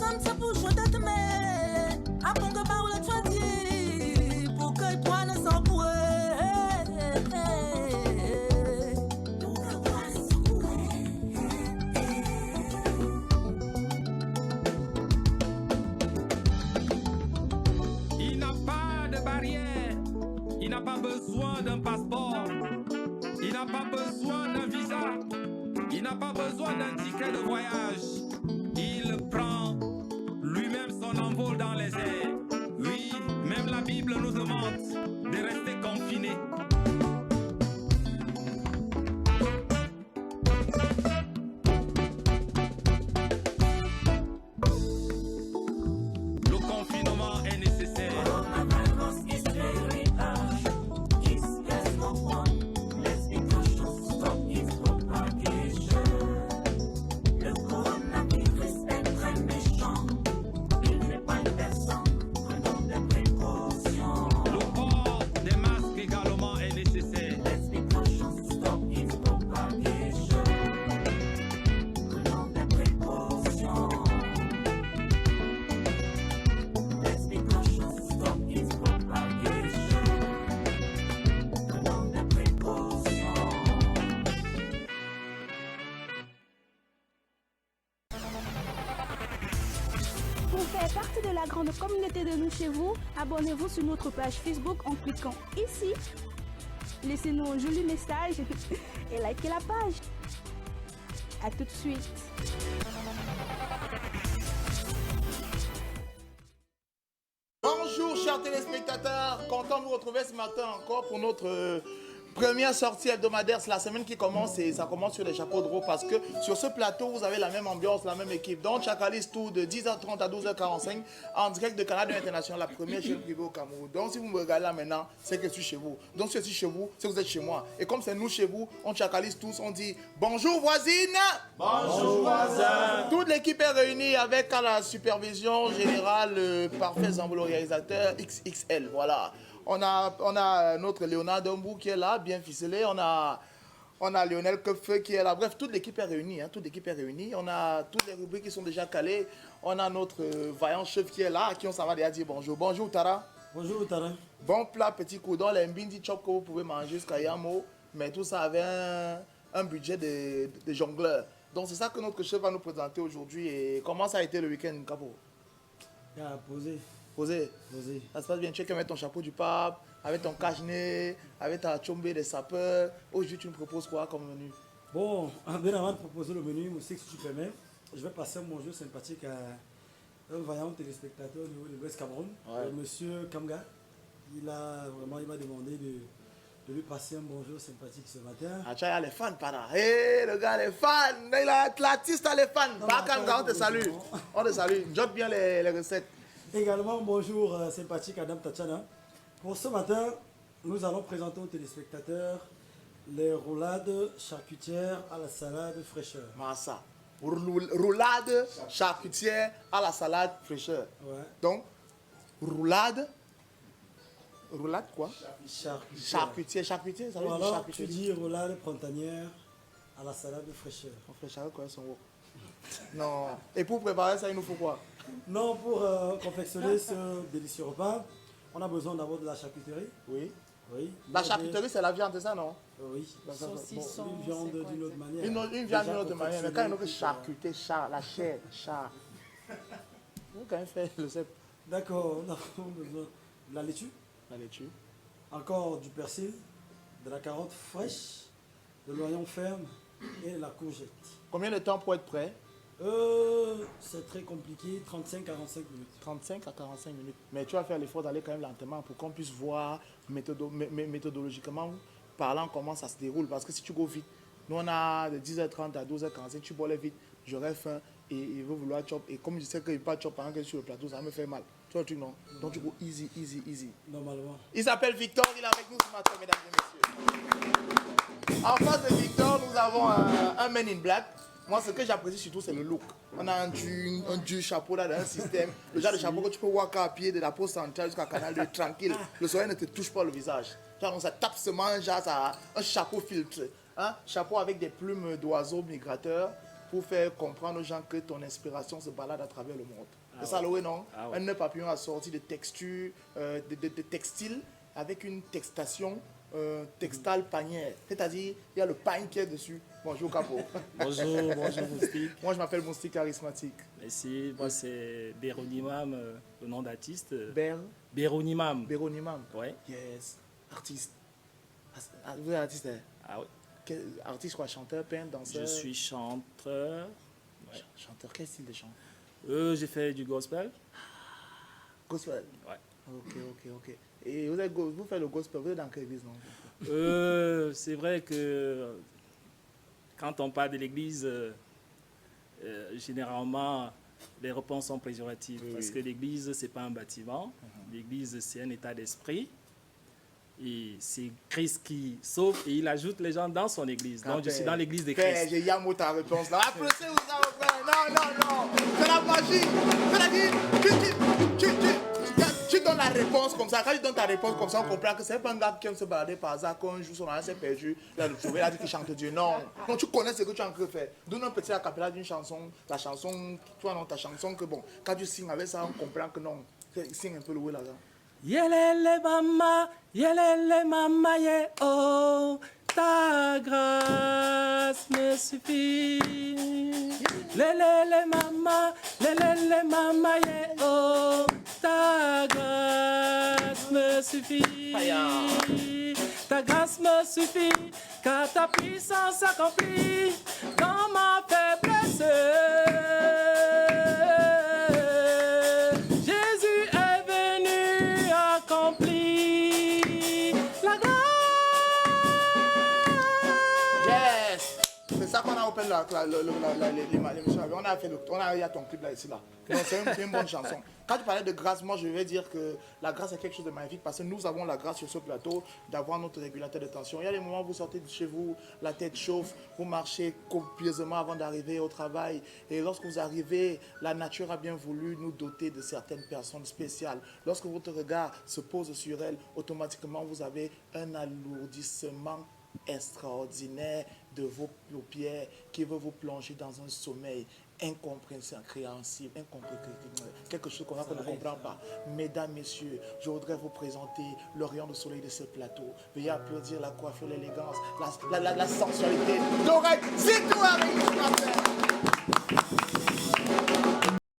comme ça pour jouer d'être mais après que par le choisir pour que toi ne s'en pourrait. Il n'a pas de barrière, il n'a pas besoin d'un passeport, il n'a pas besoin d'un visa, il n'a pas besoin d'un ticket de voyage. Il prend lui-même son envol dans les airs. Oui, même la Bible nous demande de rester confinés. Le confinement est nécessaire. Pour faire partie de la grande communauté de Nous Chez Vous, abonnez-vous sur notre page Facebook en cliquant ici. Laissez-nous un joli message et likez la page. A tout de suite. Bonjour chers téléspectateurs, content de vous retrouver ce matin encore pour notre première sortie hebdomadaire. C'est la semaine qui commence et ça commence sur les chapeaux de roue parce que sur ce plateau vous avez la même ambiance, la même équipe. Donc Chakaliste tout de 10h30 à 12h45 en direct de Canada International, la première chaîne privée au Cameroun. Donc si vous me regardez là maintenant, c'est que je suis chez vous. Donc si je suis chez vous, c'est que vous êtes chez moi. Et comme c'est nous chez vous, on chakalise tous, on dit bonjour voisine. Bonjour voisin. Toute l'équipe est réunie avec à la supervision générale le parfait enveloppe réalisateur XXL. Voilà. On a notre Léonard Dombou qui est là, bien ficelé. On a Lionel Kefeu qui est là. Bref, toute l'équipe est réunie. Toute l'équipe est réunie. On a toutes les rubriques qui sont déjà calées. On a notre vaillant chef qui est là, à qui on s'en va déjà dire bonjour. Bonjour Tara. Bonjour Tara. Bon plat, petit coudon, les mbindi chop que vous pouvez manger jusqu'à Yamo. Mais tout ça avait un budget de jongleur. Donc c'est ça que notre chef va nous présenter aujourd'hui. Et comment ça a été le week-end, Capo? Posé. Posé. Ça se passe bien. Tu es qu'à mettre ton chapeau du pape, avec ton cache-nez, avec ta chombe des sapeurs. Aujourd'hui, tu nous proposes quoi comme menu? Bon, bien avant de proposer le menu, aussi, si tu permets, je vais passer un bonjour sympathique à un vaillant téléspectateur au niveau de l'Ouest Cameroun, monsieur Kamga. Il m'a demandé de lui passer un bonjour sympathique ce matin. Ah, tu as les fans, para. Hé, le gars, les fans. L'artiste a les fans. Pas Kamga, on te salue. On te salue. Jotte bien les recettes. Également, bonjour sympathique Adam Tachana. Pour ce matin, nous allons présenter aux téléspectateurs les roulades charcutières à la salade fraîcheur. Massa. Roulade charcutière à la salade fraîcheur. Ouais. Donc, roulade quoi? Charcutière. Charcutier, ça veut Ou dire alors, charcutier. tu dis roulade printanière à la salade fraîcheur. On fait charcuter quoi son haut? Non. Et pour préparer ça, il nous faut quoi? Non, pour confectionner ce délicieux repas, on a besoin d'abord de la charcuterie. Oui. Oui. La charcuterie, c'est la viande, c'est ça, non? Oui. Saucisson, Une viande d'une autre manière. Une viande d'une autre manière. Mais quand il nous fait charcuter, la chair, vous quand même faire le cep. D'accord, on a besoin de la laitue. La laitue. Encore du persil, de la carotte fraîche, de l'oignon ferme et de la courgette. Combien de temps pour être prêt? C'est très compliqué, 35-45 minutes. 35 à 45 minutes. Mais tu vas faire l'effort d'aller quand même lentement pour qu'on puisse voir méthodologiquement parlant comment ça se déroule. Parce que si tu go vite, nous on a de 10h30 à 12h45, tu bois vite, j'aurai faim et il veut vouloir chop. Et comme je sais qu'il ne peut pas chop pendant que je suis sur le plateau, ça me fait mal. Tu vois le truc, non? Donc tu go easy. Normalement. Il s'appelle Victor, il est avec nous ce matin, mesdames et messieurs. En face de Victor, nous avons un man in black. Moi, ce que j'apprécie surtout, c'est le look. On a un du chapeau là, dans un système. Le genre de chapeau que tu peux walker à pied de la pause centrale jusqu'à Canal 2, tranquille. Le soleil ne te touche pas le visage. Genre, ça tape seulement, genre, ça, un chapeau filtré. Hein? Chapeau avec des plumes d'oiseaux migrateurs. pour faire comprendre aux gens que ton inspiration se balade à travers le monde. Ah C'est ça, ouais. le non? Ah ouais. Un nœud papillon a sorti de textures, de textiles avec une textation textile panière. C'est-à-dire, il y a le pain qui est dessus. Bonjour, Capo. Bonjour, bonjour Moustique. Moi, je m'appelle Moustique Charismatique. Merci, moi c'est Béronimam, le nom d'artiste. Béronimam. Béronimam. Ouais. Yes. Artiste. Ah, vous êtes artiste, hein? Ah oui. Artiste quoi? Chanteur, peintre, danseur? Je suis chanteur. Ouais. Chanteur, quel style de chant? J'ai fait du gospel. Gospel? Ouais. Ok. Et vous faites le gospel, vous êtes dans quelle église, non? C'est vrai que quand on parle de l'église, généralement, les réponses sont péjoratives. Oui, parce oui. que l'église, ce n'est pas un bâtiment. L'église, c'est un état d'esprit. Et c'est Christ qui sauve et il ajoute les gens dans son église. Donc, je suis dans l'église de Christ. J'ai Yamo ta réponse là. Applaudissez-vous ça, mon frère. Non. C'est la magie. C'est-à-dire, tu donnes la réponse comme ça. Quand tu donnes ta réponse comme ça, on comprend que c'est pas un gars qui aime se balader par hasard. Quand un jour son âme s'est perdu, il a le trouvé, il a dit qu'il chante Dieu. Non, tu connais ce que tu es en train de faire. Donne un petit acapella d'une chanson, la chanson, toi non, ta chanson, que bon, quand tu signes avec ça, on comprend que non. Signe un peu le oui là-dedans. Yelele mama, ye oh, ta grâce me suffit. Lelele mama, ye oh, ta grâce me suffit. Ta grâce me suffit, car ta puissance accomplit dans ma faiblesse. Jésus est venu accomplir la grâce. Yes! C'est ça qu'on a open l'émission. Il y a ton clip là, ici là. Donc c'est une bonne chanson. Quand tu parlais de grâce, moi je vais dire que la grâce est quelque chose de magnifique parce que nous avons la grâce sur ce plateau d'avoir notre régulateur de tension. Il y a des moments où vous sortez de chez vous, la tête chauffe, vous marchez copieusement avant d'arriver au travail. Et lorsque vous arrivez, la nature a bien voulu nous doter de certaines personnes spéciales. Lorsque votre regard se pose sur elles, automatiquement vous avez un alourdissement extraordinaire de vos paupières qui veut vous plonger dans un sommeil incompréhensible, quelque chose qu'on ne comprend pas. Mesdames, messieurs, je voudrais vous présenter le rayon de soleil de ce plateau. Veuillez applaudir la coiffure, l'élégance, la sensualité. L'oreille, c'est tout, Harry.